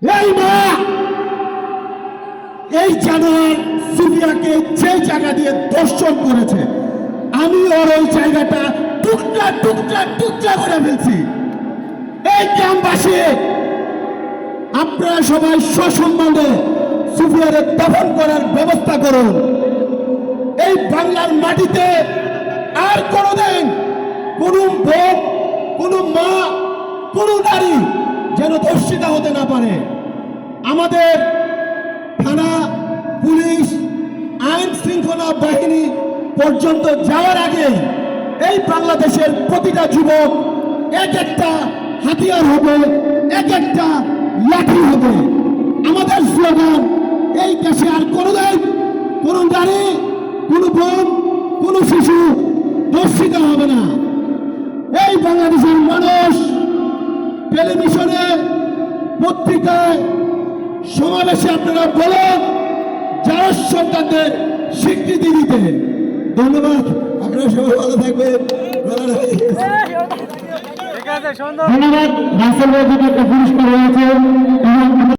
এই মা এই জানোয়ার সুফিয়াকে যে জায়গা দিয়ে দর্শন করেছে, আমি ওর ওই জায়গাটা টুকরা টুকরা টুকরা করে ফেলছি। এই গ্রামবাসী, আপনারা সবাই সসম্মানে সুফিয়ারে দাফন করার ব্যবস্থা করুন। এই বাংলার মাটিতে আর কোনোদিন কোনো বোন, কোনো মা, কোনো নারী যেন ধর্ষিতা হতে না পারে। আমাদের থানা, পুলিশ, আইন শৃঙ্খলা বাহিনী পর্যন্ত যাওয়ার আগে এই বাংলাদেশের প্রতিটা যুবক এক একটা হাতিয়ার হবে, এক একটা লাঠি হবে। আমাদের স্লোগান, এই দেশে আর কোনোদিন কোনো নারী, কোনো বোন, কোনো শিশু ধর্ষিত হবে না। এই বাংলাদেশের মানুষ টেলিভিশনে, পত্রিকায়, সমাবেশে আপনারা বলেন যারা সরকারদের স্বীকৃতি দিতে। ধন্যবাদ, আপনারা সবাই ভালো থাকবেন। ধন্যবাদ। রাসেল ভাই পুরস্কার হয়েছে।